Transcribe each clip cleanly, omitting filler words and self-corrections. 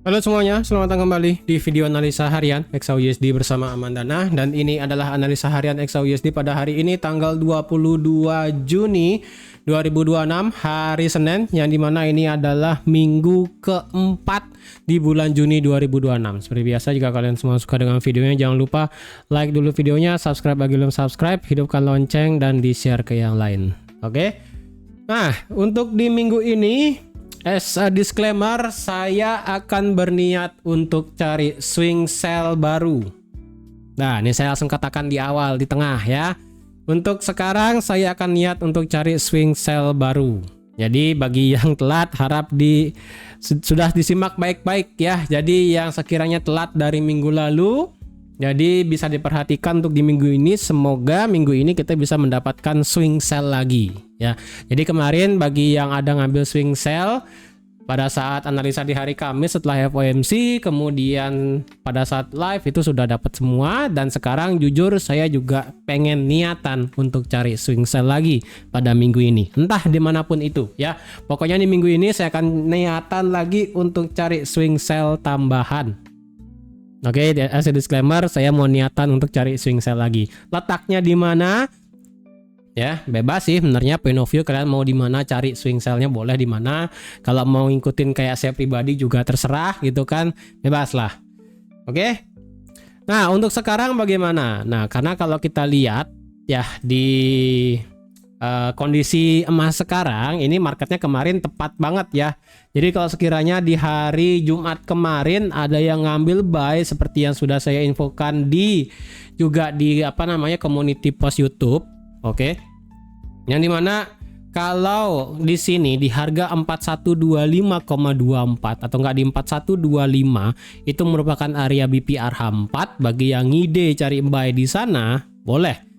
Halo semuanya, selamat datang kembali di video analisa harian XAUUSD bersama Amandana. Dan ini adalah analisa harian XAUUSD pada hari ini tanggal 22 Juni 2026, hari Senin, yang dimana ini adalah minggu keempat di bulan Juni 2026. Seperti biasa, jika kalian semua suka dengan videonya, jangan lupa like dulu videonya, subscribe bagi belum subscribe, hidupkan lonceng, dan di-share ke yang lain. Oke? Nah, untuk di minggu ini, as a disclaimer, saya akan berniat untuk cari swing sell baru. Nah, ini saya langsung katakan di awal, di tengah ya. Untuk sekarang saya akan niat untuk cari swing sell baru. Jadi bagi yang telat harap sudah disimak baik-baik ya. Jadi yang sekiranya telat dari minggu lalu, jadi bisa diperhatikan untuk di minggu ini. Semoga minggu ini kita bisa mendapatkan swing sell lagi ya. Jadi kemarin bagi yang ada ngambil swing sell pada saat analisa di hari Kamis setelah FOMC, kemudian pada saat live itu sudah dapat semua. Dan sekarang jujur saya juga pengen niatan untuk cari swing sell lagi pada minggu ini, entah dimanapun itu ya. Pokoknya di minggu ini saya akan niatan lagi untuk cari swing sell tambahan. Oke, as a disclaimer, saya mau niatan untuk cari swing sell lagi. Letaknya di mana? Ya, bebas sih sebenarnya, point of view kalian mau di mana cari swing sell-nya, boleh di mana. Kalau mau ngikutin kayak saya pribadi juga terserah gitu kan, bebas lah. Oke. Nah, untuk sekarang bagaimana? Nah, karena kalau kita lihat ya di kondisi emas sekarang ini, marketnya kemarin tepat banget ya. Jadi kalau sekiranya di hari Jumat kemarin ada yang ngambil buy seperti yang sudah saya infokan juga di community post YouTube, oke. Yang dimana kalau di sini di harga 4125,24 atau enggak di 4125 itu merupakan area BPR-H4. Bagi yang ngide cari buy di sana, boleh.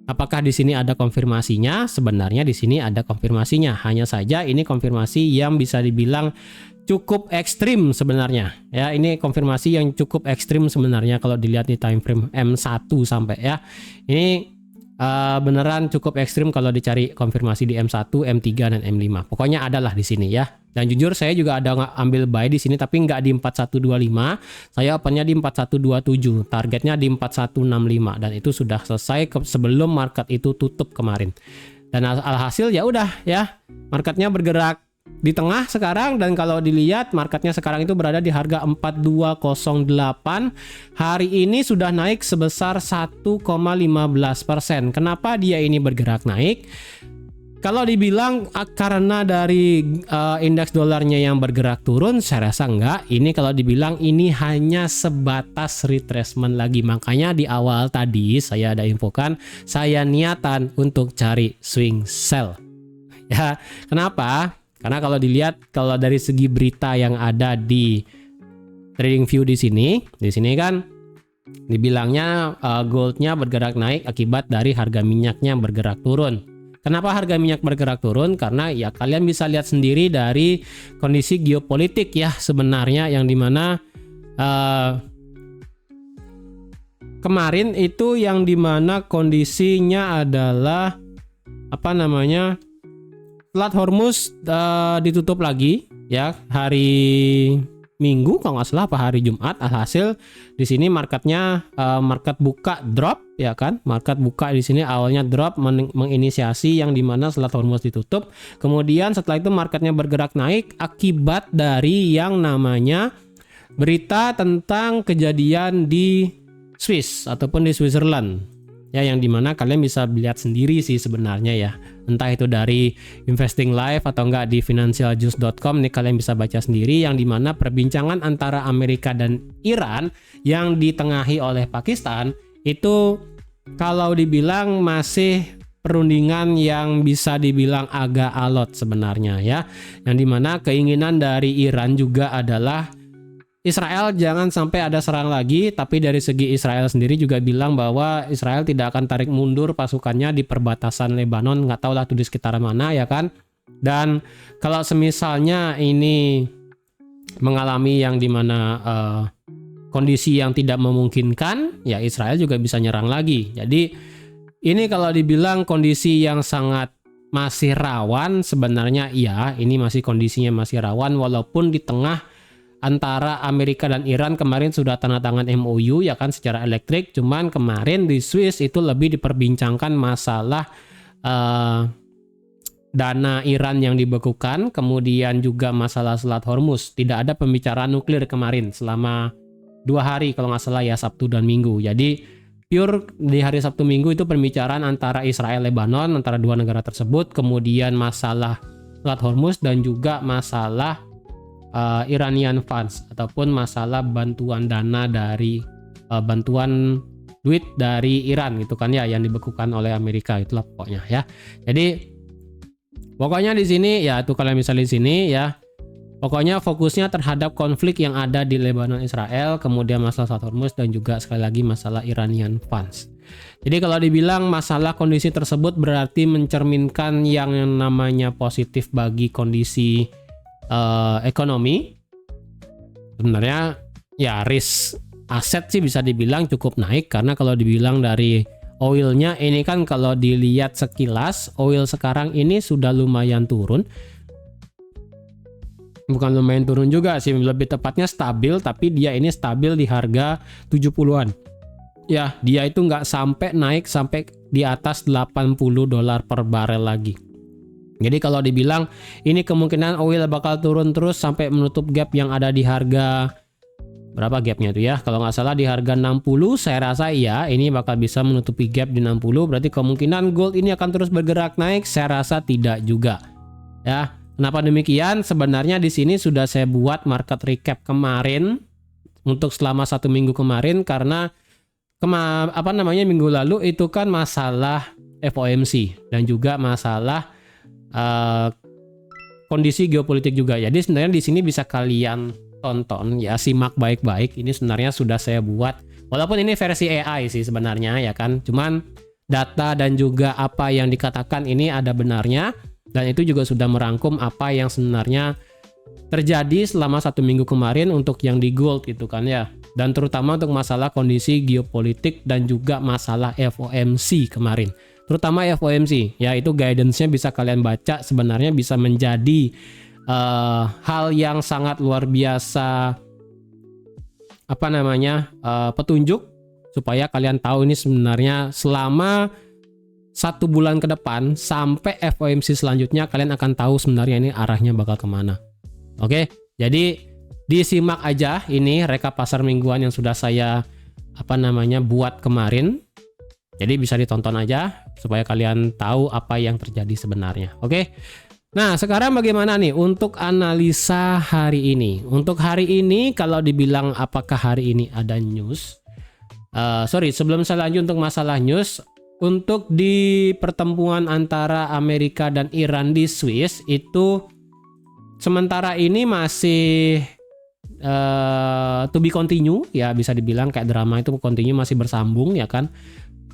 Apakah di sini ada konfirmasinya? Sebenarnya di sini ada konfirmasinya. Hanya saja ini konfirmasi yang bisa dibilang cukup ekstrim sebenarnya. Ya, ini konfirmasi yang cukup ekstrim sebenarnya kalau dilihat di time frame M1 sampai ya. Ini beneran cukup ekstrim kalau dicari konfirmasi di M1, M3 dan M5. Pokoknya adalah di sini ya. Dan jujur saya juga ada ambil buy di sini tapi nggak di 4125. Saya opennya di 4127. Targetnya di 4165 dan itu sudah selesai sebelum market itu tutup kemarin. Dan alhasil ya udah ya, marketnya bergerak di tengah sekarang. Dan kalau dilihat marketnya sekarang itu berada di harga 4208. Hari ini sudah naik sebesar 1,15%. Kenapa dia ini bergerak naik? Kalau dibilang karena dari indeks dolarnya yang bergerak turun, saya rasa enggak. Ini kalau dibilang ini hanya sebatas retracement lagi. Makanya di awal tadi saya ada infokan, saya niatan untuk cari swing sell. Ya, kenapa? Karena kalau dilihat, kalau dari segi berita yang ada di TradingView di sini kan dibilangnya goldnya bergerak naik akibat dari harga minyaknya bergerak turun. Kenapa harga minyak bergerak turun? Karena ya kalian bisa lihat sendiri dari kondisi geopolitik ya sebenarnya, yang dimana kemarin itu yang dimana kondisinya adalah Selat Hormuz ditutup lagi ya hari Minggu kalau nggak salah, apa hari Jumat. Alhasil di sini marketnya market buka drop ya kan. Market buka di sini awalnya drop menginisiasi yang dimana Selat Hormuz ditutup. Kemudian setelah itu marketnya bergerak naik akibat dari yang namanya berita tentang kejadian di Swiss ataupun di Switzerland. Ya, yang dimana kalian bisa lihat sendiri sih sebenarnya ya. Entah itu dari Investing Live atau enggak di financialjuice.com, nih kalian bisa baca sendiri, yang dimana perbincangan antara Amerika dan Iran yang ditengahi oleh Pakistan itu kalau dibilang masih perundingan yang bisa dibilang agak alot sebenarnya ya. Yang dimana keinginan dari Iran juga adalah Israel jangan sampai ada serang lagi, tapi dari segi Israel sendiri juga bilang bahwa Israel tidak akan tarik mundur pasukannya di perbatasan Lebanon, nggak tahu lah tuh di sekitaran mana ya kan. Dan kalau semisalnya ini mengalami yang dimana kondisi yang tidak memungkinkan, ya Israel juga bisa nyerang lagi. Jadi ini kalau dibilang kondisi yang sangat masih rawan, sebenarnya iya, ini masih kondisinya masih rawan walaupun di tengah antara Amerika dan Iran kemarin sudah tanda tangan MOU ya kan secara elektrik, cuman kemarin di Swiss itu lebih diperbincangkan masalah dana Iran yang dibekukan, kemudian juga masalah Selat Hormuz. Tidak ada pembicaraan nuklir kemarin selama 2 hari kalau nggak salah ya, Sabtu dan Minggu. Jadi pure di hari Sabtu Minggu itu pembicaraan antara Israel Lebanon, antara dua negara tersebut, kemudian masalah Selat Hormuz dan juga masalah Iranian funds ataupun masalah bantuan dana dari bantuan duit dari Iran gitu kan ya, yang dibekukan oleh Amerika, itulah pokoknya ya. Jadi pokoknya di sini ya tuh kalian misalnya di sini ya, pokoknya fokusnya terhadap konflik yang ada di Lebanon Israel, kemudian masalah Selat Hormuz dan juga sekali lagi masalah Iranian funds. Jadi kalau dibilang masalah kondisi tersebut berarti mencerminkan yang namanya positif bagi kondisi ekonomi, sebenarnya ya risk aset sih bisa dibilang cukup naik, karena kalau dibilang dari oilnya ini kan kalau dilihat sekilas oil sekarang ini sudah lumayan turun, bukan lumayan turun juga sih, lebih tepatnya stabil, tapi dia ini stabil di harga 70-an ya, dia itu nggak sampai naik sampai di atas $80 per barel lagi. Jadi kalau dibilang ini kemungkinan oil bakal turun terus sampai menutup gap yang ada di harga berapa gapnya itu ya, kalau nggak salah di harga 60, saya rasa iya ini bakal bisa menutupi gap di 60. Berarti kemungkinan gold ini akan terus bergerak naik, saya rasa tidak juga ya. Kenapa demikian? Sebenarnya di sini sudah saya buat market recap kemarin untuk selama 1 minggu kemarin, karena minggu lalu itu kan masalah FOMC dan juga masalah kondisi geopolitik juga. Jadi sebenarnya di sini bisa kalian tonton ya, simak baik-baik. Ini sebenarnya sudah saya buat, walaupun ini versi AI sih sebenarnya ya kan, cuman data dan juga apa yang dikatakan ini ada benarnya, dan itu juga sudah merangkum apa yang sebenarnya terjadi selama 1 minggu kemarin untuk yang di gold itu kan ya, dan terutama untuk masalah kondisi geopolitik dan juga masalah FOMC kemarin. Terutama FOMC ya, itu guidance-nya bisa kalian baca, sebenarnya bisa menjadi hal yang sangat luar biasa petunjuk supaya kalian tahu ini sebenarnya selama 1 bulan ke depan sampai FOMC selanjutnya kalian akan tahu sebenarnya ini arahnya bakal kemana. Oke, jadi disimak aja ini rekap pasar mingguan yang sudah saya buat kemarin. Jadi bisa ditonton aja supaya kalian tahu apa yang terjadi sebenarnya. Oke. Nah, sekarang bagaimana nih untuk analisa hari ini? Untuk hari ini kalau dibilang apakah hari ini ada news? Sebelum saya lanjut untuk masalah news, untuk di pertemuan antara Amerika dan Iran di Swiss itu sementara ini masih to be continue ya, bisa dibilang kayak drama itu continue, masih bersambung ya kan.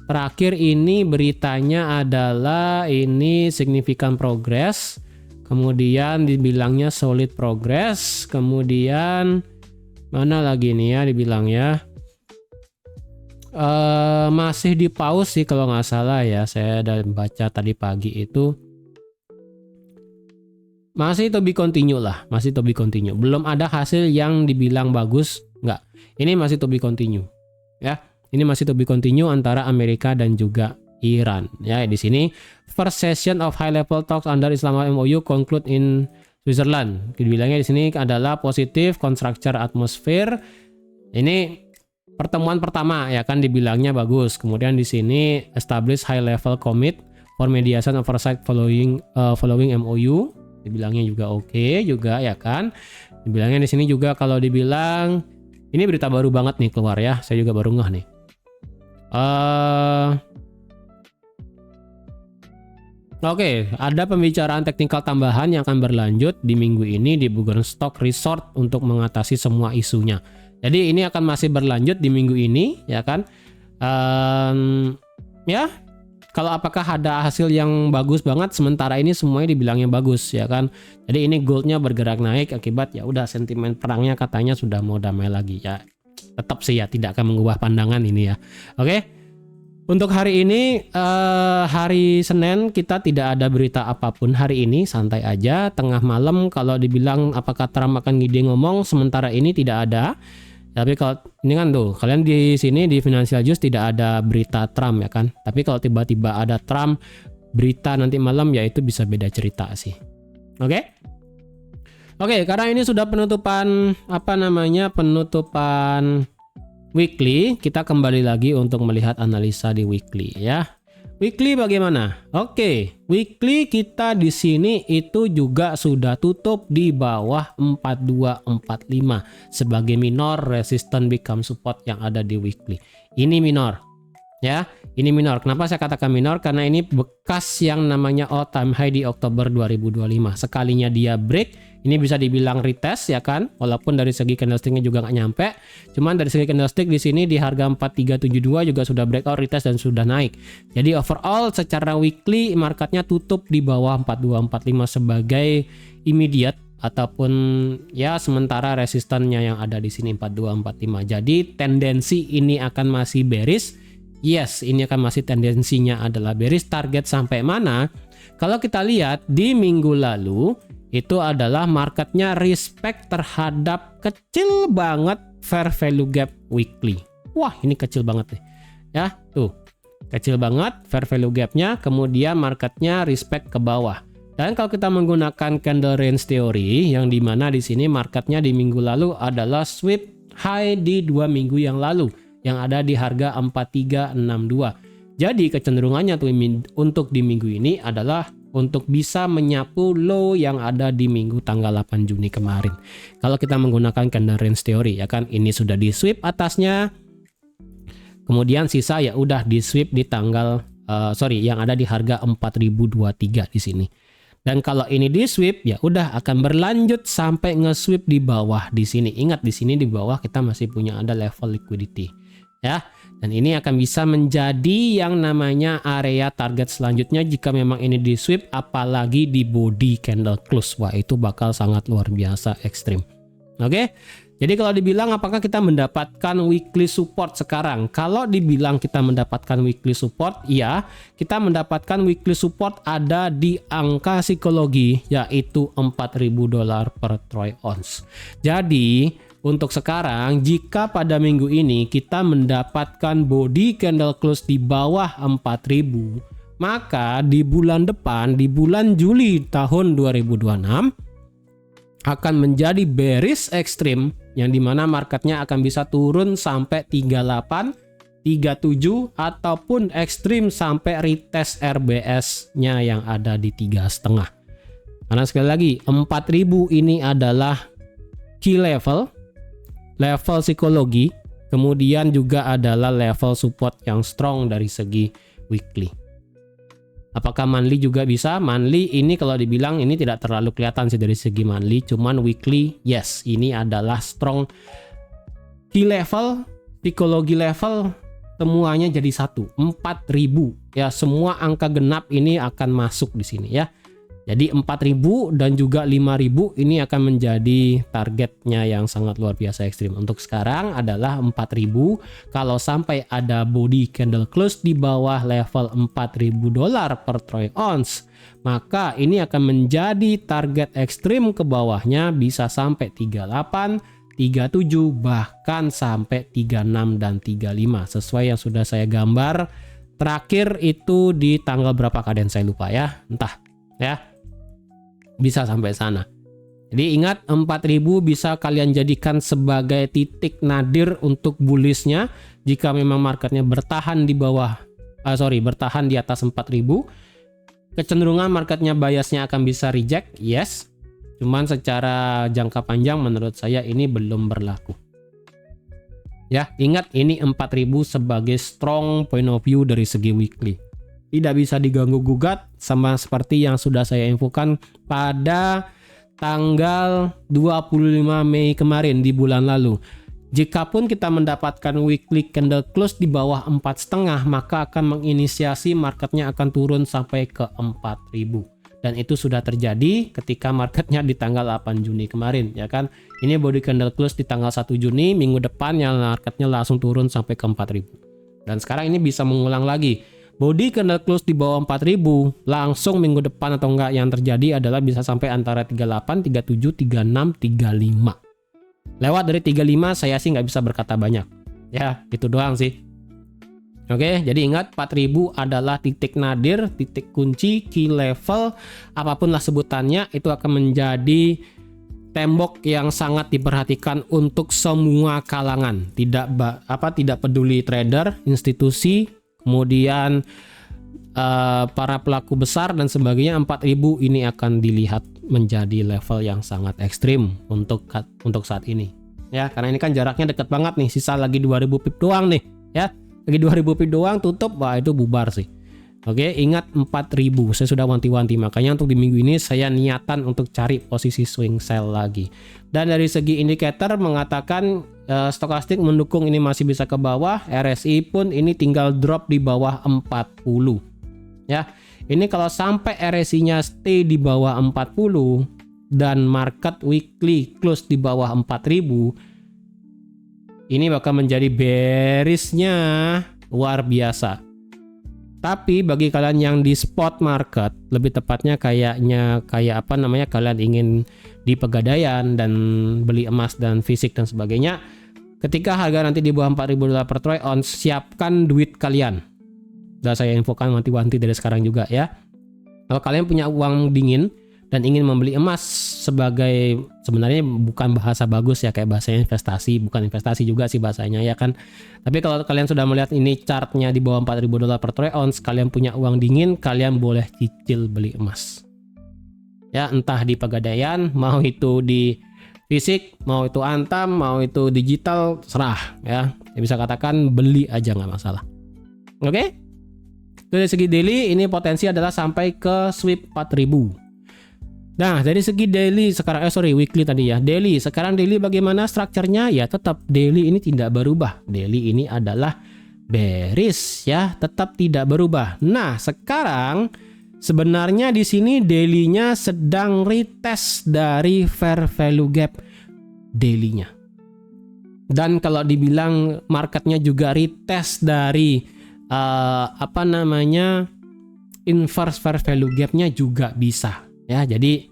Terakhir ini beritanya adalah ini significant progress, kemudian dibilangnya solid progress, kemudian mana lagi nih ya dibilangnya masih di pause sih kalau nggak salah ya, saya udah baca tadi pagi itu masih to be continue lah, masih to be continue, belum ada hasil yang dibilang bagus, nggak, ini masih to be continue ya. Ini masih to be continue antara Amerika dan juga Iran. Ya, di sini first session of high level talks under Islamabad MOU conclude in Switzerland. Dibilangnya di sini adalah positif constructive atmosphere. Ini pertemuan pertama ya kan, dibilangnya bagus. Kemudian di sini establish high level commit for mediation oversight following MOU. Dibilangnya juga oke juga ya kan. Dibilangnya di sini juga kalau dibilang ini berita baru banget nih keluar ya. Saya juga baru ngeh nih. Oke, ada pembicaraan teknikal tambahan yang akan berlanjut di minggu ini di Bürgenstock Resort untuk mengatasi semua isunya. Jadi ini akan masih berlanjut di minggu ini, ya kan? Ya, kalau apakah ada hasil yang bagus banget, sementara ini semuanya dibilangnya bagus, ya kan? Jadi ini goldnya bergerak naik akibat ya udah sentimen perangnya katanya sudah mau damai lagi ya. Tetap sih ya tidak akan mengubah pandangan ini ya. Oke. Untuk hari ini, hari Senin, kita tidak ada berita apapun hari ini, santai aja. Tengah malam kalau dibilang apakah Trump akan ngide ngomong, sementara ini tidak ada. Tapi kalau ini kan tuh, kalian di sini di Financial Juice tidak ada berita Trump ya kan. Tapi kalau tiba-tiba ada Trump berita nanti malam, ya itu bisa beda cerita sih. Oke, karena ini sudah penutupan penutupan weekly, kita kembali lagi untuk melihat analisa di weekly ya. Weekly bagaimana? Oke, weekly kita di sini itu juga sudah tutup di bawah 4245 sebagai minor resistance become support yang ada di weekly. Ini minor. Ya, ini minor. Kenapa saya katakan minor? Karena ini bekas yang namanya all time high di Oktober 2025. Sekalinya dia break, ini bisa dibilang retest ya kan? Walaupun dari segi candlesticknya juga nggak nyampe. Cuman dari segi candlestick di sini di harga 4372 juga sudah breakout, retest dan sudah naik. Jadi overall secara weekly marketnya tutup di bawah 4245 sebagai immediate ataupun ya sementara resistannya yang ada di sini 4245. Jadi tendensi ini akan masih bearish. Yes, ini akan masih tendensinya adalah bearish. Target sampai mana? Kalau kita lihat di minggu lalu itu adalah marketnya respect terhadap kecil banget fair value gap weekly. Wah, ini kecil banget nih. Ya, tuh. Kecil banget fair value gapnya, kemudian marketnya respect ke bawah. Dan kalau kita menggunakan candle range theory yang dimana di sini marketnya di minggu lalu adalah sweep high di 2 minggu yang lalu yang ada di harga 4362. Jadi kecenderungannya tuh untuk di minggu ini adalah untuk bisa menyapu low yang ada di minggu tanggal 8 Juni kemarin. Kalau kita menggunakan candle range theory ya kan, ini sudah di sweep atasnya. Kemudian sisa ya udah di sweep di tanggal yang ada di harga 4023 di sini. Dan kalau ini di sweep ya udah akan berlanjut sampai nge-sweep di bawah di sini. Ingat di sini di bawah kita masih punya ada level liquidity. Ya, dan ini akan bisa menjadi yang namanya area target selanjutnya jika memang ini di sweep, apalagi di body candle close. Wah, itu bakal sangat luar biasa ekstrim. Oke, jadi kalau dibilang apakah kita mendapatkan weekly support sekarang? Kalau dibilang kita mendapatkan weekly support, ya, kita mendapatkan weekly support ada di angka psikologi yaitu $4.000 per troy ounce. Jadi untuk sekarang, jika pada minggu ini kita mendapatkan body candle close di bawah 4000, maka di bulan depan, di bulan Juli tahun 2026, akan menjadi bearish ekstrim, yang dimana marketnya akan bisa turun sampai 38, 37, ataupun ekstrim sampai retest RBS-nya yang ada di 3,5. Karena sekali lagi, 4000 ini adalah key level psikologi, kemudian juga adalah level support yang strong dari segi weekly. Apakah monthly juga bisa? Monthly ini kalau dibilang ini tidak terlalu kelihatan sih dari segi monthly, cuman weekly yes, ini adalah strong key level, psikologi level, semuanya jadi satu, 4000 ya, semua angka genap ini akan masuk di sini ya. Jadi 4000 dan juga 5000 ini akan menjadi targetnya yang sangat luar biasa ekstrim. Untuk sekarang adalah 4000. Kalau sampai ada body candle close di bawah level $4.000 per troy ounce, maka ini akan menjadi target ekstrim ke bawahnya bisa sampai 38, 37, bahkan sampai 36 dan 35 sesuai yang sudah saya gambar. Terakhir itu di tanggal berapa kalian saya lupa ya, entah ya. Bisa sampai sana. Jadi ingat 4000 bisa kalian jadikan sebagai titik nadir untuk bullishnya jika memang marketnya bertahan di bawah bertahan di atas 4000. Kecenderungan marketnya biasnya akan bisa reject, yes. Cuman secara jangka panjang menurut saya ini belum berlaku. Ya, ingat ini 4000 sebagai strong point of view dari segi weekly. Tidak bisa diganggu gugat, sama seperti yang sudah saya infokan pada tanggal 25 Mei kemarin di bulan lalu. Jikapun kita mendapatkan weekly candle close di bawah 4,5, maka akan menginisiasi marketnya akan turun sampai ke 4000. Dan itu sudah terjadi ketika marketnya di tanggal 8 Juni kemarin ya kan. Ini body candle close di tanggal 1 Juni, minggu depan yang marketnya langsung turun sampai ke 4000. Dan sekarang ini bisa mengulang lagi. Body candle close di bawah 4000, langsung minggu depan atau enggak yang terjadi adalah bisa sampai antara 38, 37, 36, 35. Lewat dari 35 saya sih nggak bisa berkata banyak. Ya, itu doang sih. Oke, jadi ingat 4000 adalah titik nadir, titik kunci, key level, apapun lah sebutannya, itu akan menjadi tembok yang sangat diperhatikan untuk semua kalangan. Tidak peduli trader, institusi, kemudian para pelaku besar dan sebagainya. 4000 ini akan dilihat menjadi level yang sangat ekstrim untuk saat ini. Ya, karena ini kan jaraknya dekat banget nih, sisa lagi 2000 pip doang nih, ya. Lagi 2000 pip doang tutup, wah itu bubar sih. Oke, ingat 4000, saya sudah wanti-wanti, makanya untuk di minggu ini saya niatan untuk cari posisi swing sell lagi. Dan dari segi indikator mengatakan stokastik mendukung ini masih bisa ke bawah, RSI pun ini tinggal drop di bawah 40. Ya, ini kalau sampai RSI-nya stay di bawah 40 dan market weekly close di bawah 4000, ini bakal menjadi bearishnya luar biasa. Tapi bagi kalian yang di spot market, lebih tepatnya kayak kalian ingin di pegadaian dan beli emas dan fisik dan sebagainya, ketika harga nanti di bawah $4.000 per troy ounce, siapkan duit kalian. Udah saya infokan wanti-wanti dari sekarang juga ya. Kalau kalian punya uang dingin dan ingin membeli emas sebagai, sebenarnya bukan bahasa bagus ya, kayak bahasanya investasi, bukan investasi juga sih bahasanya ya kan. Tapi kalau kalian sudah melihat ini chartnya di bawah $4.000 per troy ounce, kalian punya uang dingin, kalian boleh cicil beli emas. Ya, entah di pegadaian, mau itu di fisik, mau itu Antam, mau itu digital, serah ya. Ya bisa katakan beli aja nggak masalah. Oke? Dari segi daily ini potensi adalah sampai ke sweep 4000. Nah, dari segi daily sekarang, weekly tadi ya. Daily, sekarang daily bagaimana strukturnya? Ya tetap daily ini tidak berubah. Daily ini adalah bearish ya, tetap tidak berubah. Nah, sekarang sebenarnya di sini daily-nya sedang retest dari fair value gap daily-nya. Dan kalau dibilang marketnya juga retest dari inverse fair value gap-nya juga bisa. Ya, jadi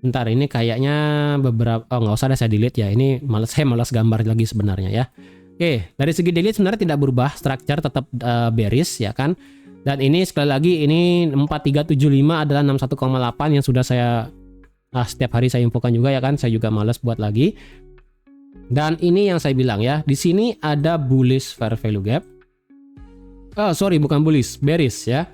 bentar, ini kayaknya beberapa, nggak usah, saya delete ya, ini saya malas gambar lagi sebenarnya ya. Oke, dari segi daily sebenarnya tidak berubah, structure tetap bearish ya kan. Dan ini sekali lagi, ini 4375 adalah 61,8 yang sudah saya setiap hari saya infokan juga ya kan, saya juga malas buat lagi. Dan ini yang saya bilang ya, di sini ada bullish fair value gap. Bukan bullish, bearish ya.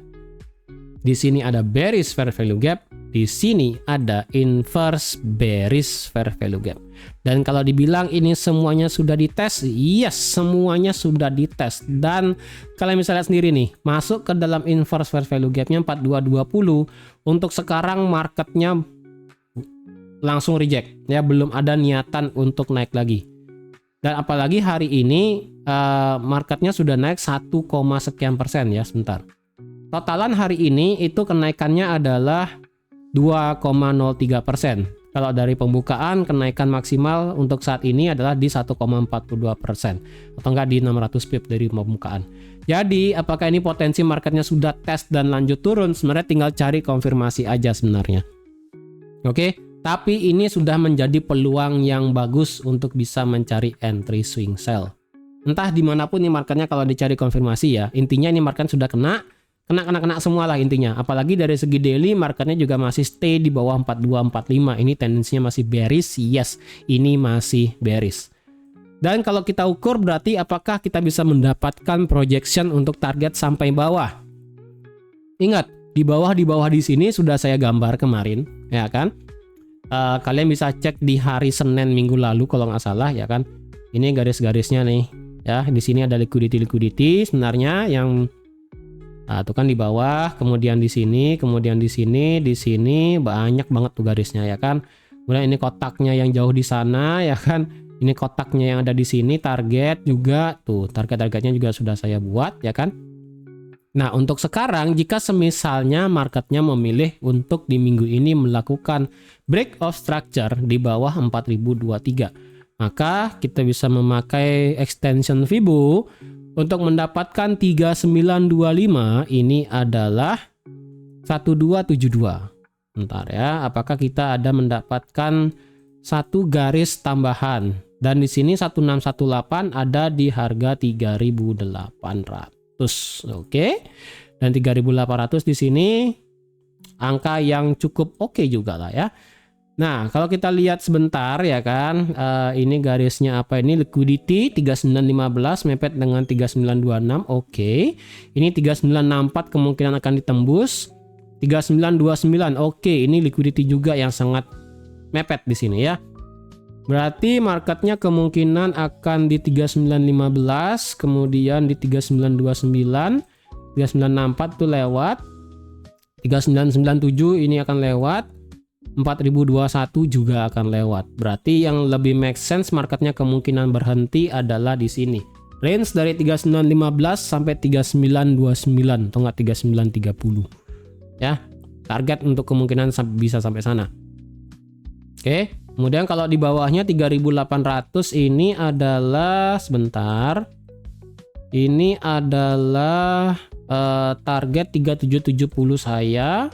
Di sini ada bearish fair value gap, di sini ada inverse bearish fair value gap. Dan kalau dibilang ini semuanya sudah dites, yes, semuanya sudah dites. Dan kalian bisa lihat sendiri nih, masuk ke dalam inverse fair value gapnya 4220, untuk sekarang marketnya langsung reject ya, belum ada niatan untuk naik lagi. Dan apalagi hari ini marketnya sudah naik 1, sekian persen ya, sebentar. Totalan hari ini itu kenaikannya adalah 2,03%. Kalau dari pembukaan, kenaikan maksimal untuk saat ini adalah di 1,42%, atau enggak di 600 pip dari pembukaan. Jadi apakah ini potensi marketnya sudah tes dan lanjut turun? Sebenarnya tinggal cari konfirmasi aja sebenarnya. Oke, tapi ini sudah menjadi peluang yang bagus untuk bisa mencari entry swing sell. Entah dimanapun nih marketnya, kalau dicari konfirmasi ya, intinya ini market sudah kena semua lah intinya. Apalagi dari segi daily marketnya juga masih stay di bawah 4245. Ini tendensinya masih bearish. Yes, ini masih bearish. Dan kalau kita ukur berarti apakah kita bisa mendapatkan projection untuk target sampai bawah. Ingat, di bawah di sini sudah saya gambar kemarin, ya kan? Kalian bisa cek di hari Senin minggu lalu kalau nggak salah ya kan. Ini garis-garisnya nih. Ya, di sini ada liquidity sebenarnya yang itu kan di bawah, kemudian di sini, kemudian di sini banyak banget tuh garisnya ya kan. Kemudian ini kotaknya yang jauh di sana ya kan. Ini kotaknya yang ada di sini, target juga tuh, targetnya juga sudah saya buat ya kan. Nah, untuk sekarang jika semisalnya marketnya memilih untuk di minggu ini melakukan break of structure di bawah 4023, maka kita bisa memakai extension Fibo Untuk mendapatkan 3925 ini adalah 1272. Bentar ya, apakah kita ada mendapatkan satu garis tambahan? Dan di sini 1618 ada di harga 3.800. Oke. Dan 3.800 di sini angka yang cukup oke juga lah ya. Nah, kalau kita lihat sebentar ya kan, ini garisnya apa ini? Liquidity 3915 mepet dengan 3926. Oke. Ini 3964 kemungkinan akan ditembus. 3929. Oke, ini liquidity juga yang sangat mepet di sini ya. Berarti marketnya kemungkinan akan di 3915, kemudian di 3929, 3964 itu lewat. 3997 ini akan lewat. 4021 juga akan lewat. Berarti yang lebih make sense marketnya kemungkinan berhenti adalah di sini. Range dari 3915 sampai 3929 atau enggak 3930. Ya, target untuk kemungkinan bisa sampai sana. Oke, kemudian kalau di bawahnya 3800 ini adalah sebentar. Ini adalah target 3770 saya.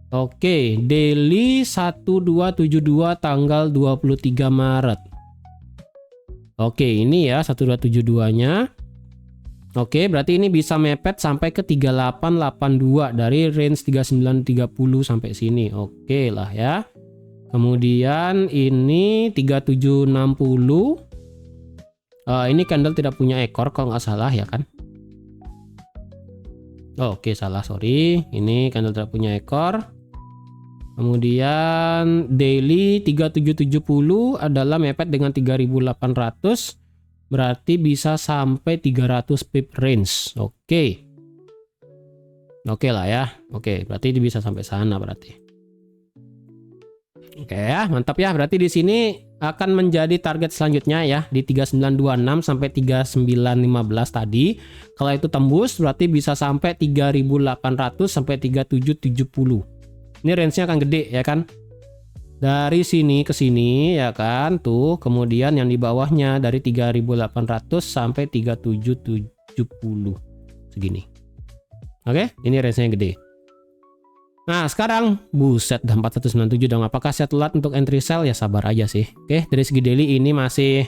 Oke, daily 1272 tanggal 23 Maret. Oke, ini ya 1272-nya. Oke, berarti ini bisa mepet sampai ke 3882 dari range 3930 sampai sini. Oke lah ya. Kemudian ini 3760. Ini candle tidak punya ekor kalau nggak salah ya kan. Oke, salah, sorry. Ini candle tidak punya ekor. Kemudian daily 3770 adalah mepet dengan 3800. Berarti bisa sampai 300 pip range. Oke. Oke lah ya. Oke, berarti bisa sampai sana berarti. Oke ya, mantap ya. Berarti di sini akan menjadi target selanjutnya ya di 3926 sampai 3915 tadi. Kalau itu tembus berarti bisa sampai 3800 sampai 3770. Ini range-nya akan gede ya kan. Dari sini ke sini ya kan tuh, kemudian yang di bawahnya dari 3800 sampai 3770 segini. Oke, ini range-nya gede. Nah, sekarang buset dah 4197 dong. Apakah saya telat untuk entry sell? Ya sabar aja sih. Oke, dari segi daily ini masih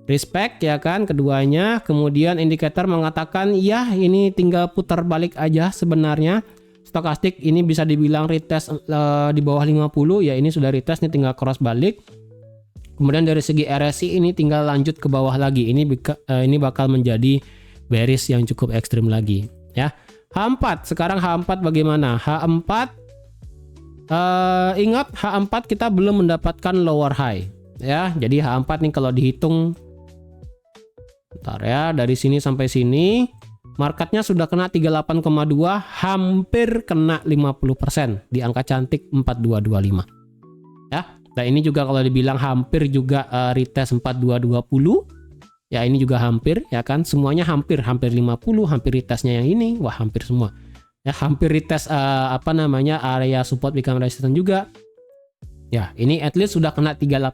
respect ya kan keduanya. Kemudian indikator mengatakan ya ini tinggal putar balik aja sebenarnya. Stokastik ini bisa dibilang retest di bawah 50 ya, ini sudah retest, ini tinggal cross balik. Kemudian dari segi RSI ini tinggal lanjut ke bawah lagi. Ini bakal menjadi bearish yang cukup ekstrim lagi ya. H4 sekarang, H4 bagaimana? H4 ingat H4 kita belum mendapatkan lower high ya. Jadi H4 nih kalau dihitung bentar ya, dari sini sampai sini marketnya sudah kena 38,2, hampir kena 50% di angka cantik 4225 ya. Nah ini juga kalau dibilang hampir juga retest 4220 ya, ini juga hampir ya kan, semuanya hampir 50, hampir retestnya yang ini wah hampir semua ya, hampir retest area support become resistance juga ya. Ini at least sudah kena 38,2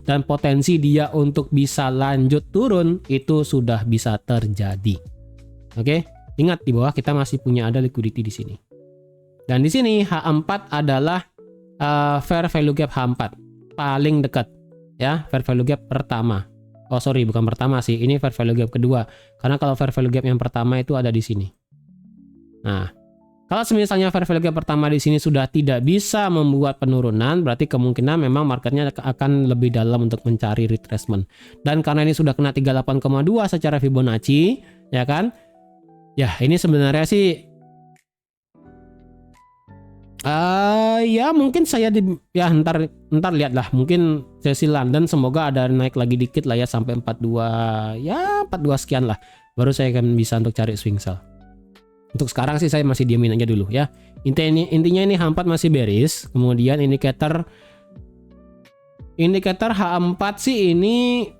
dan potensi dia untuk bisa lanjut turun itu sudah bisa terjadi. Oke, ingat di bawah kita masih punya ada liquidity di sini. Dan di sini H4 adalah fair value gap H4 paling dekat ya, fair value gap pertama. Oh sorry, bukan pertama sih, ini fair value gap kedua. Karena kalau fair value gap yang pertama itu ada di sini. Nah, kalau misalnya fair value gap pertama di sini sudah tidak bisa membuat penurunan, berarti kemungkinan memang marketnya akan lebih dalam untuk mencari retracement. Dan karena ini sudah kena 38,2 secara Fibonacci, ya kan? Ya, ini sebenarnya sih ya mungkin saya ya ntar lihatlah, mungkin sesi London semoga ada naik lagi dikit lah ya sampai 42 ya 42 sekian lah, baru saya akan bisa untuk cari swing sell. Untuk sekarang sih saya masih diamin aja dulu ya. Intinya ini H4 masih bearish. Kemudian indikator H4 sih ini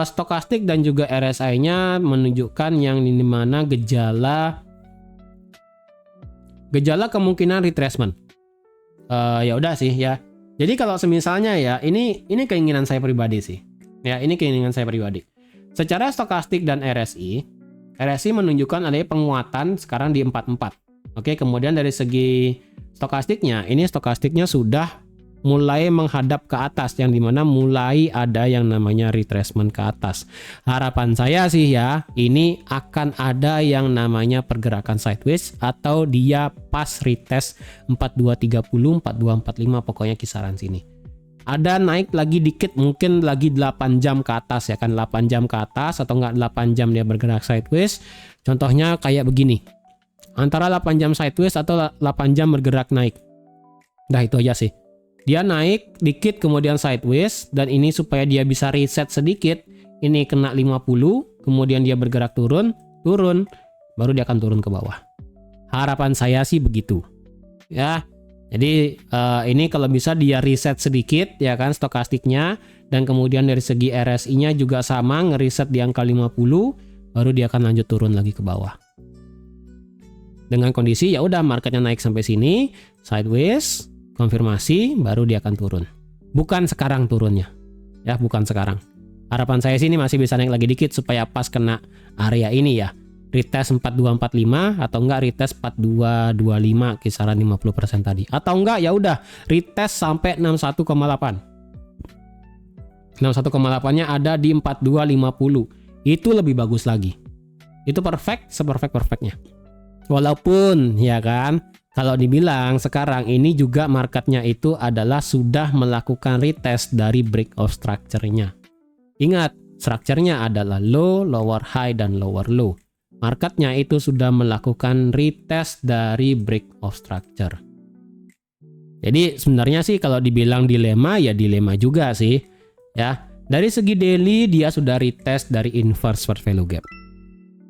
stokastik dan juga RSI-nya menunjukkan yang dimana gejala kemungkinan retracement. Ya udah sih ya. Jadi kalau semisalnya ya ini keinginan saya pribadi sih. Ya, ini keinginan saya pribadi. Secara stokastik dan RSI menunjukkan adanya penguatan sekarang di 44. Oke, kemudian dari segi stokastiknya, ini stokastiknya sudah mulai menghadap ke atas, yang dimana mulai ada yang namanya retracement ke atas. Harapan saya sih ya, ini akan ada yang namanya pergerakan sideways atau dia pas retest 4230, 4245, pokoknya kisaran sini. Ada naik lagi dikit, mungkin lagi 8 jam ke atas ya kan, 8 jam ke atas atau enggak 8 jam dia bergerak sideways. Contohnya kayak begini. Antara 8 jam sideways atau 8 jam bergerak naik. Nah, itu aja sih. Dia naik dikit kemudian sideways, dan ini supaya dia bisa reset sedikit, ini kena 50, kemudian dia bergerak turun, baru dia akan turun ke bawah. Harapan saya sih begitu. Ya. Jadi ini kalau bisa dia reset sedikit ya kan stokastiknya, dan kemudian dari segi RSI-nya juga sama, ngeriset di angka 50, baru dia akan lanjut turun lagi ke bawah. Dengan kondisi ya udah marketnya naik sampai sini, sideways, konfirmasi, baru dia akan turun. Bukan sekarang turunnya. Ya, bukan sekarang. Harapan saya sih ini masih bisa naik lagi dikit supaya pas kena area ini ya. Retest 4245 atau enggak retest 4225 kisaran 50% tadi. Atau enggak ya udah retest sampai 61,8. 61,8-nya ada di 4250. Itu lebih bagus lagi. Itu perfect, seperfect-perfectnya. Walaupun ya kan, kalau dibilang sekarang ini juga marketnya itu adalah sudah melakukan retest dari break of structure-nya. Ingat, structure-nya adalah low, lower high, dan lower low. Marketnya itu sudah melakukan retest dari break of structure. Jadi sebenarnya sih kalau dibilang dilema, ya dilema juga sih. Ya, dari segi daily dia sudah retest dari inverse fair value gap.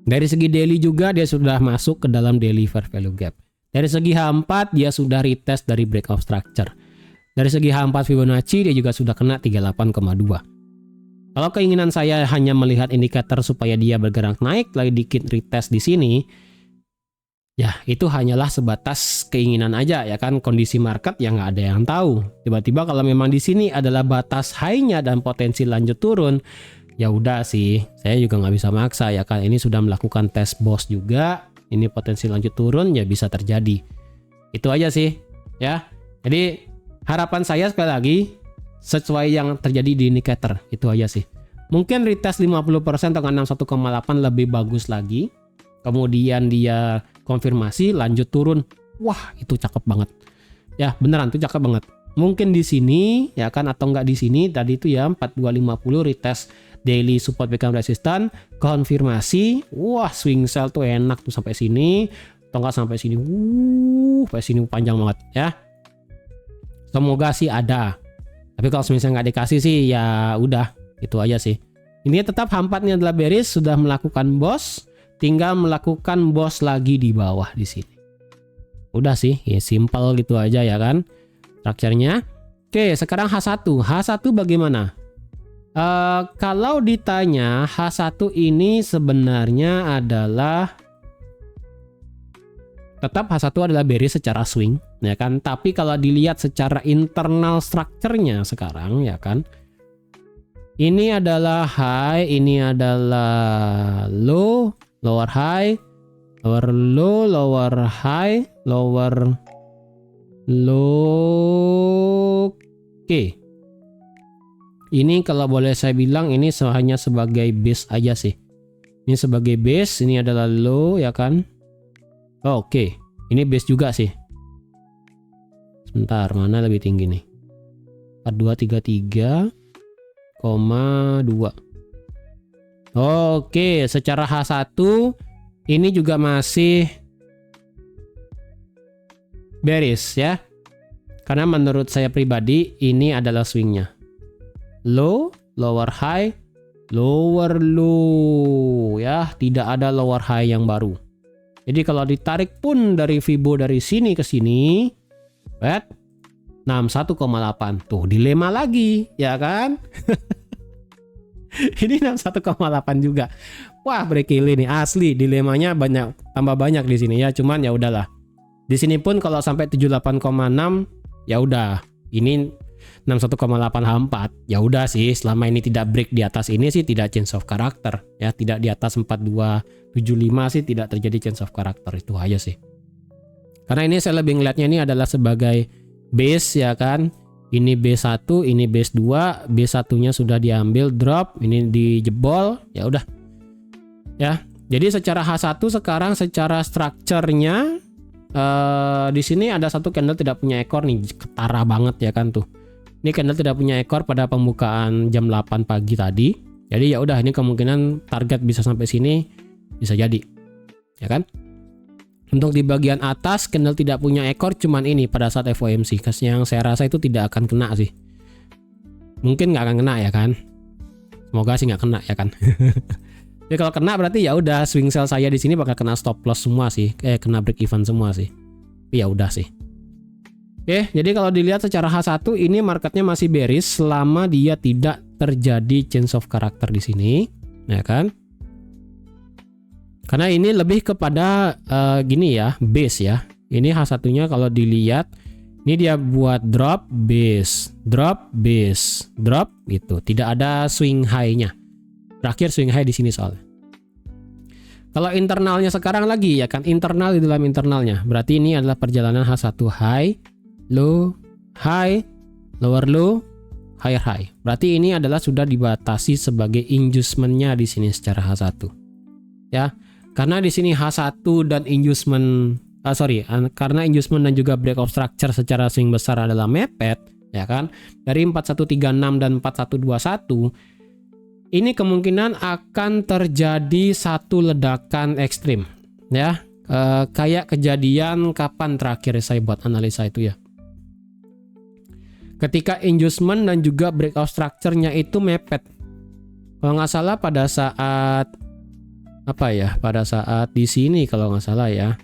Dari segi daily juga dia sudah masuk ke dalam daily fair value gap. Dari segi H4 dia sudah retest dari break of structure. Dari segi H4 Fibonacci dia juga sudah kena 38,2. Kalau keinginan saya hanya melihat indikator supaya dia bergerak naik lagi dikit retest di sini, ya itu hanyalah sebatas keinginan aja ya kan, kondisi market yang nggak ada yang tahu. Tiba-tiba kalau memang di sini adalah batas high-nya dan potensi lanjut turun, ya udah sih, saya juga nggak bisa maksa ya kan. Ini sudah melakukan tes boss juga. Ini potensi lanjut turun ya bisa terjadi. Itu aja sih ya. Jadi harapan saya sekali lagi sesuai yang terjadi di indikator, itu aja sih. Mungkin retest 50% atau 61,8 lebih bagus lagi. Kemudian dia konfirmasi lanjut turun. Wah, itu cakep banget. Ya, beneran tuh cakep banget. Mungkin di sini ya kan, atau enggak di sini tadi itu ya 4250 retest daily support become resistance, konfirmasi, wah swing sell tuh enak tuh sampai sini, atau enggak sampai sini, sampai sini panjang banget ya. Semoga sih ada. Tapi kalau misalnya nggak dikasih sih ya udah, itu aja sih. Ini tetap H4 ini adalah bearish, sudah melakukan boss, tinggal melakukan boss lagi di bawah di sini. Udah sih, ya simple gitu aja ya kan structure-nya. Oke, sekarang H1. H1 bagaimana? Kalau ditanya H1 ini sebenarnya adalah tetap H1 adalah bearish secara swing ya kan, tapi kalau dilihat secara internal structure-nya sekarang ya kan, ini adalah high, ini adalah low, lower high, lower low, lower high, lower low. Oke. Ini kalau boleh saya bilang ini hanya sebagai base aja sih. Ini sebagai base, ini adalah low ya kan. Oh, oke. Ini base juga sih. Sebentar, mana lebih tinggi nih? 4233,2. Oke, secara H1 ini juga masih bearish ya. Karena menurut saya pribadi ini adalah swingnya. Low, lower high, lower low ya, tidak ada lower high yang baru. Jadi kalau ditarik pun dari Fibo dari sini ke sini, 61,8 tuh dilema lagi ya kan. Ini 61,8 juga. Wah, berkili nih asli, dilemanya tambah banyak di sini ya, cuman ya udahlah. Di sini pun kalau sampai 78,6 ya udah. Ini 61,8H4. Ya udah sih, selama ini tidak break di atas ini sih tidak change of character ya, tidak di atas 4275 sih tidak terjadi change of character, itu aja sih. Karena ini saya lebih ngeliatnya ini adalah sebagai base ya kan. Ini B1, ini base 2, B1-nya sudah diambil drop, ini dijebol, ya udah. Ya. Jadi secara H1 sekarang secara strukturnya di sini ada satu candle tidak punya ekor nih, ketara banget ya kan tuh. Ini candle tidak punya ekor pada pembukaan jam 8 pagi tadi. Jadi ya udah, ini kemungkinan target bisa sampai sini, bisa jadi. Ya kan? Untuk di bagian atas candle tidak punya ekor cuman ini pada saat FOMC. Yang saya rasa itu tidak akan kena sih. Mungkin nggak akan kena ya kan? Semoga sih nggak kena ya kan. Jadi kalau kena berarti ya udah, swing sell saya di sini bakal kena stop loss semua sih, kena break even semua sih. Tapi ya udah sih. Oke, jadi kalau dilihat secara H1 ini marketnya masih bearish selama dia tidak terjadi change of character di sini, ya kan? Karena ini lebih kepada gini ya, base ya. Ini H1-nya kalau dilihat, ini dia buat drop, base, drop, base, drop gitu. Tidak ada swing high-nya. Terakhir swing high di sini soalnya. Kalau internalnya sekarang lagi ya kan, internal di dalam internalnya. Berarti ini adalah perjalanan H1 high, low, high, lower low, higher high. Berarti ini adalah sudah dibatasi sebagai inducement-nya di sini secara H1. Ya. Karena di sini H1 dan inducement karena inducement dan juga breakout structure secara swing besar adalah mepet, ya kan? Dari 4136 dan 4121 ini kemungkinan akan terjadi satu ledakan ekstrim, ya. Kayak kejadian kapan terakhir saya buat analisa itu ya. Ketika inducement dan juga breakout structure-nya itu mepet. Kalau nggak salah pada saat pada saat di sini kalau nggak salah ya.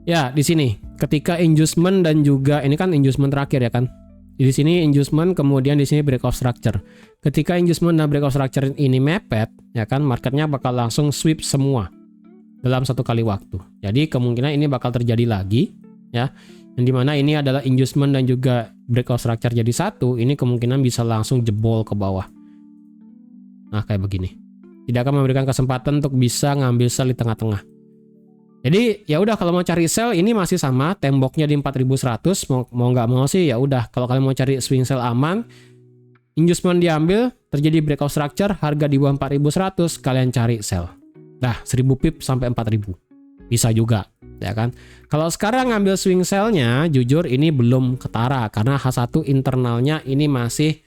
Ya di sini ketika inducement dan juga ini kan inducement terakhir ya kan. Di sini inducement, kemudian di sini breakout structure. Ketika inducement dan breakout structure ini mepet ya kan, marketnya bakal langsung sweep semua dalam satu kali waktu. Jadi kemungkinan ini bakal terjadi lagi ya. Yang dimana ini adalah inducement dan juga breakout structure jadi satu, ini kemungkinan bisa langsung jebol ke bawah. Nah kayak begini, tidak akan memberikan kesempatan untuk bisa ngambil sell di tengah-tengah. Jadi ya udah, kalau mau cari sell ini masih sama, temboknya di 4100, mau nggak mau sih ya udah. Kalau kalian mau cari swing sell aman, inducement diambil, terjadi breakout structure, harga di bawah 4100, kalian cari sell. Nah 1000 pip sampai 4000 bisa juga. Ya kan? Kalau sekarang ngambil swing sell-nya, jujur ini belum ketara karena H1 internalnya ini masih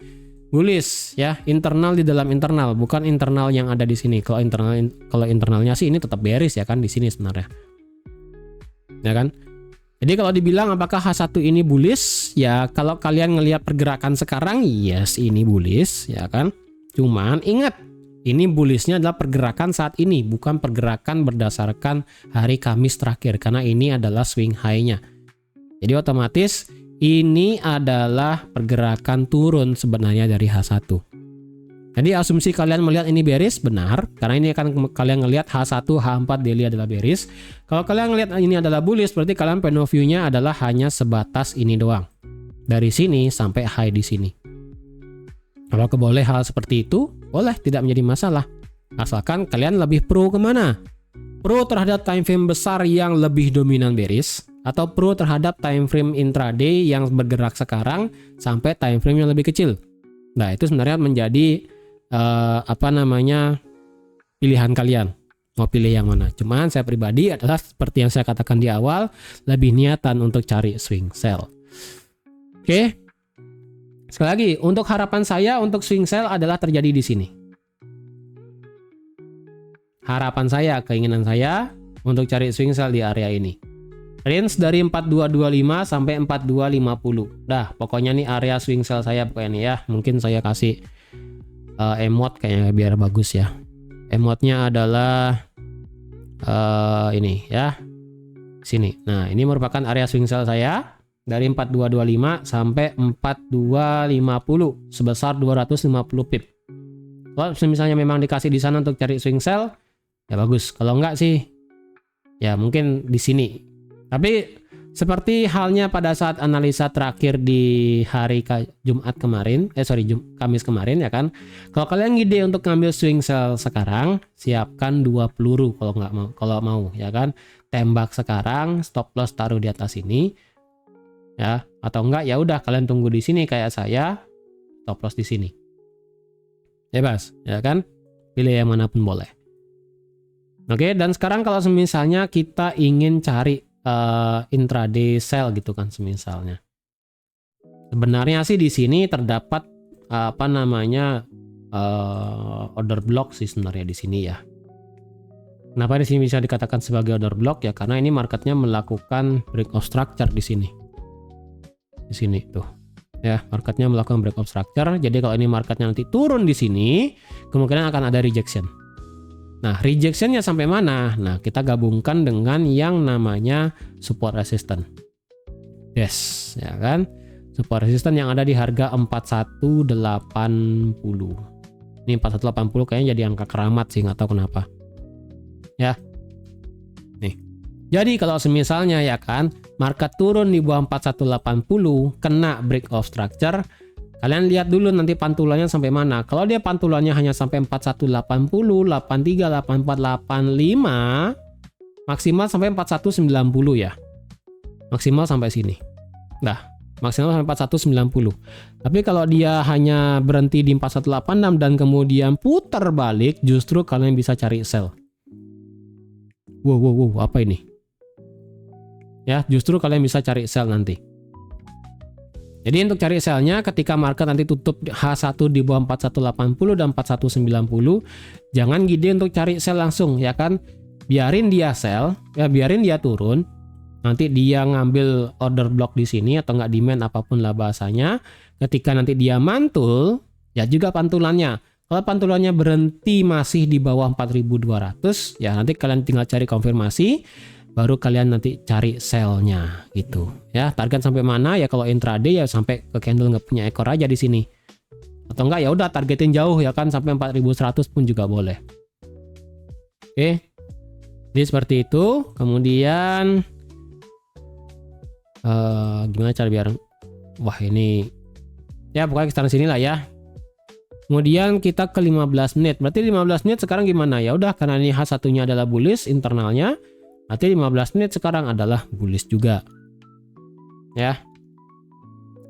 bullish ya, internal di dalam internal, bukan internal yang ada di sini. Kalau internalnya sih ini tetap bearish ya kan di sini sebenarnya. Ya kan? Jadi kalau dibilang apakah H1 ini bullish? Ya kalau kalian ngelihat pergerakan sekarang, yes ini bullish ya kan. Cuman ingat, ini bullishnya adalah pergerakan saat ini, bukan pergerakan berdasarkan hari Kamis terakhir, karena ini adalah swing high-nya. Jadi otomatis ini adalah pergerakan turun sebenarnya dari H1. Jadi asumsi kalian melihat ini bearish benar, karena ini akan kalian ngelihat H1, H4 daily adalah bearish. Kalau kalian ngelihat ini adalah bullish, berarti kalian point of view-nya adalah hanya sebatas ini doang. Dari sini sampai high di sini. Kalau boleh hal seperti itu, boleh, tidak menjadi masalah. Asalkan kalian lebih pro kemana? Pro terhadap time frame besar yang lebih dominan bearish, atau pro terhadap time frame intraday yang bergerak sekarang sampai time frame yang lebih kecil. Nah, itu sebenarnya menjadi pilihan kalian. Mau pilih yang mana? Cuman saya pribadi adalah seperti yang saya katakan di awal, lebih niatan untuk cari swing sell. Oke. Sekali lagi, untuk harapan saya untuk swing sell adalah terjadi di sini. Harapan saya, keinginan saya untuk cari swing sell di area ini. Range dari 4225 sampai 4250. Dah, pokoknya nih area swing sell saya pokoknya nih ya. Mungkin saya kasih emote kayaknya biar bagus ya. Emote-nya adalah ini ya. Sini. Nah, ini merupakan area swing sell saya. Dari 4225 sampai 4250 sebesar 250 pip. Kalau misalnya memang dikasih di sana untuk cari swing sell, ya bagus. Kalau enggak sih, ya mungkin di sini Tapi seperti halnya pada saat analisa terakhir di hari Jumat kemarin, Kamis kemarin ya kan. Kalau kalian ngide untuk ngambil swing sell sekarang, siapkan 2 peluru kalau mau ya kan. Tembak sekarang, stop loss taruh di atas ini. Ya, atau enggak ya udah kalian tunggu di sini kayak saya, stop loss di sini. Bebas, ya kan? Pilih yang manapun boleh. Oke, dan sekarang kalau misalnya kita ingin cari intraday sell gitu kan misalnya. Sebenarnya sih di sini terdapat order block sih sebenarnya di sini ya. Kenapa di sini bisa dikatakan sebagai order block ya? Karena ini marketnya melakukan break of structure di sini. Di sini tuh. Ya, marketnya melakukan break of structure. Jadi kalau ini marketnya nanti turun di sini, kemungkinan akan ada rejection. Nah, rejectionnya sampai mana? Nah, kita gabungkan dengan yang namanya support resistance. Yes, ya kan? Support resistance yang ada di harga 4180. Ini 4180 kayaknya jadi angka keramat sih, nggak tahu kenapa. Ya. Nih. Jadi kalau misalnya ya kan, market turun di bawah 4180, kena break of structure, kalian lihat dulu nanti pantulannya sampai mana. Kalau dia pantulannya hanya sampai 4180, 83, 84, 85, maksimal sampai 4190 ya. Maksimal sampai sini. Nah, maksimal sampai 4190. Tapi kalau dia hanya berhenti di 4186 dan kemudian putar balik, justru kalian bisa cari sell. Wow, apa ini? Ya, justru kalian bisa cari sell nanti. Jadi untuk cari sellnya ketika market nanti tutup H1 di bawah 4180 dan 4190, jangan gede untuk cari sell langsung ya kan. Biarin dia sell, ya biarin dia turun. Nanti dia ngambil order block di sini atau nggak demand apapun lah bahasanya. Ketika nanti dia mantul, ya juga pantulannya. Kalau pantulannya berhenti masih di bawah 4200, ya nanti kalian tinggal cari konfirmasi. Baru kalian nanti cari sell-nya gitu ya. Target sampai mana ya? Kalau intraday ya sampai ke candle nggak punya ekor aja di sini, atau enggak ya udah targetin jauh ya kan, sampai 4100 pun juga boleh. Oke, jadi seperti itu. Kemudian gimana cara biar ini ya pokoknya sekarang sini lah ya. Kemudian kita ke 15 menit. Berarti 15 menit sekarang gimana? Ya udah, karena ini H1-nya adalah bullish internalnya, berarti 15 menit sekarang adalah bullish juga. Ya.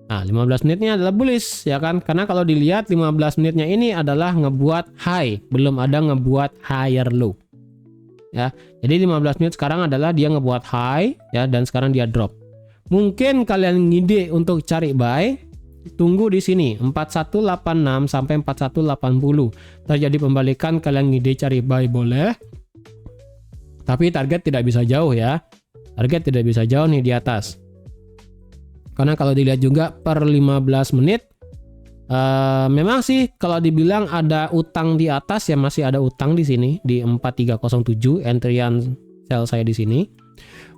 Nah, 15 menitnya adalah bullish ya kan? Karena kalau dilihat 15 menitnya ini adalah ngebuat high, belum ada ngebuat higher low. Ya. Jadi 15 menit sekarang adalah dia ngebuat high ya, dan sekarang dia drop. Mungkin kalian ngide untuk cari buy, tunggu di sini 4186 sampai 4180. Terjadi pembalikan, kalian ngide cari buy boleh. Tapi target tidak bisa jauh ya. Target tidak bisa jauh nih di atas. Karena kalau dilihat juga per 15 menit memang sih kalau dibilang ada utang di atas ya, masih ada utang di sini di 4307 entryan sell saya di sini.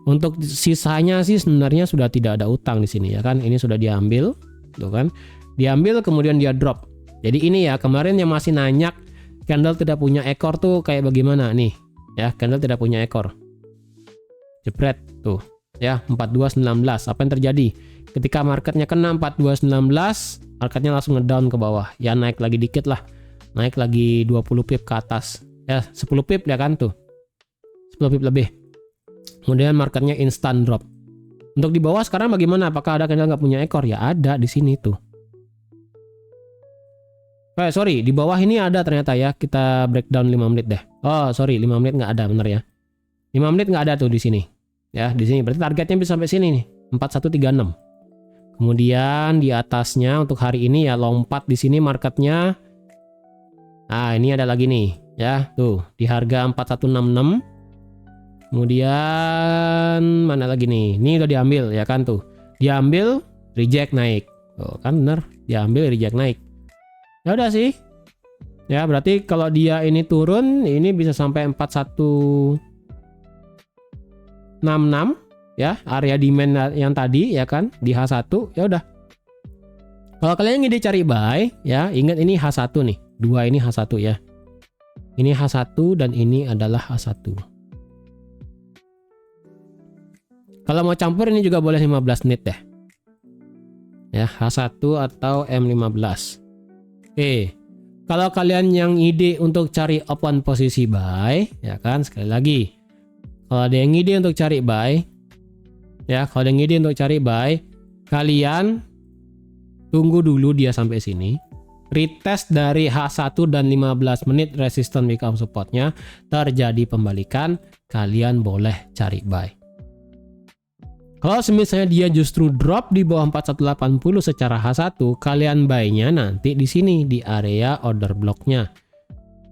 Untuk sisanya sih sebenarnya sudah tidak ada utang di sini ya kan. Ini sudah diambil, tuh kan. Diambil kemudian dia drop. Jadi ini ya, kemarin yang masih nanyak candle tidak punya ekor tuh kayak bagaimana nih. Ya, candle tidak punya ekor. Jepret tuh. Ya, 4219. Apa yang terjadi? Ketika marketnya kena 4219, marketnya langsung ngedown ke bawah. Ya naik lagi dikit lah. Naik lagi 20 pip ke atas. Ya, 10 pip ya kan tuh. 10 pip lebih. Kemudian marketnya instant drop. Untuk di bawah sekarang bagaimana? Apakah ada candle nggak punya ekor? Ya ada di sini tuh. Sorry, di bawah ini ada ternyata ya. Kita breakdown 5 menit deh. Oh, sorry, 5 menit nggak ada, bener ya. 5 menit nggak ada tuh di sini. Ya, di sini berarti targetnya bisa sampai sini nih, 4136. Kemudian di atasnya untuk hari ini ya lompat di sini marketnya. Nah, ini ada lagi nih, ya. Tuh, di harga 4166. Kemudian mana lagi nih? Ini udah diambil ya kan tuh. Diambil, reject naik. Tuh, kan bener, diambil reject naik. Ya udah sih. Ya, berarti kalau dia ini turun, ini bisa sampai 4166 ya, area demand yang tadi ya kan di H1. Ya udah. Kalau kalian ingin cari buy ya, ingat ini H1 nih. Dua ini H1 ya. Ini H1 dan ini adalah H1. Kalau mau campur ini juga boleh 15 menit deh. Ya, H1 atau M15. Oke. Kalau kalian yang ide untuk cari open posisi buy, ya kan, sekali lagi. Kalau ada yang ide untuk cari buy, ya, kalau ada yang ide untuk cari buy, kalian tunggu dulu dia sampai sini. Retest dari H1 dan 15 menit resistance become supportnya, terjadi pembalikan, kalian boleh cari buy. Kalau misalnya dia justru drop di bawah 4180 secara H1, kalian buy-nya nanti di sini di area order block-nya.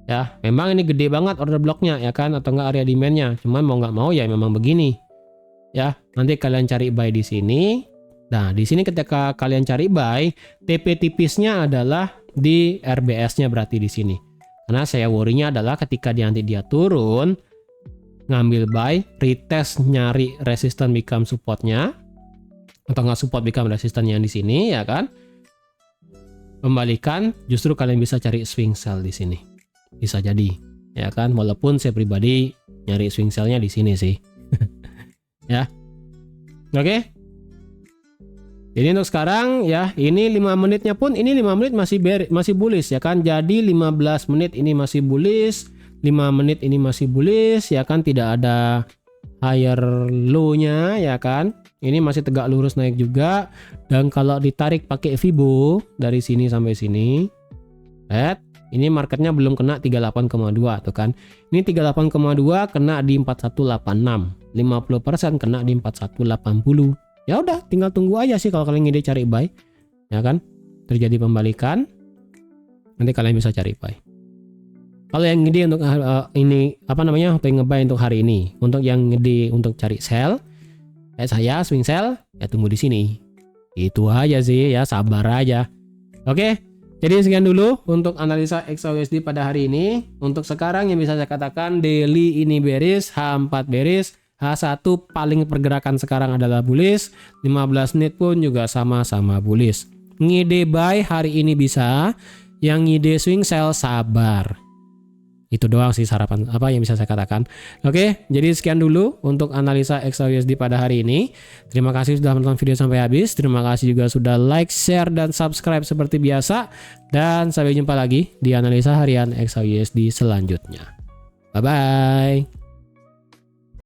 Ya, memang ini gede banget order block-nya ya kan, atau enggak area demand-nya. Cuman mau nggak mau ya memang begini. Ya, nanti kalian cari buy di sini. Nah, di sini ketika kalian cari buy, TP tipisnya adalah di RBS-nya berarti di sini. Karena saya worry-nya adalah ketika nanti dia turun, ngambil buy, retest nyari resistance become supportnya, atau nggak support become resistance yang di sini ya kan, pembalikan, justru kalian bisa cari swing sell di sini, bisa jadi ya kan, walaupun saya pribadi nyari swing sell-nya di sini sih. Ya, oke. Jadi untuk sekarang ya, ini 5 menitnya pun, ini 5 menit masih bullish ya kan, jadi 15 menit ini masih bullish, 5 menit ini masih bullish ya kan, tidak ada higher low-nya ya kan. Ini masih tegak lurus naik juga, dan kalau ditarik pakai Fibo dari sini sampai sini, lihat, ini marketnya belum kena 38,2 tuh kan. Ini 38,2 kena di 4186, 50% kena di 4180. Ya udah, tinggal tunggu aja sih kalau kalian ide cari buy, ya kan. Terjadi pembalikan, nanti kalian bisa cari buy. Kalau yang ide untuk ini apa namanya, pengen ngebuy untuk hari ini, untuk yang ide untuk cari sell, kayak saya swing sell, ya tunggu di sini. Itu aja sih ya, sabar aja. Oke, jadi sekian dulu untuk analisa XAUSD pada hari ini. Untuk sekarang yang bisa saya katakan, daily ini bearish, H4 bearish, H1 paling pergerakan sekarang adalah bullish, 15 menit pun juga sama-sama bullish. Ngide buy hari ini bisa, yang ngide swing sell sabar. Itu doang sih sarapan apa yang bisa saya katakan. Oke, jadi sekian dulu untuk analisa XAUSD pada hari ini. Terima kasih sudah menonton video sampai habis. Terima kasih juga sudah like, share, dan subscribe seperti biasa. Dan sampai jumpa lagi di analisa harian XAUSD selanjutnya. Bye-bye.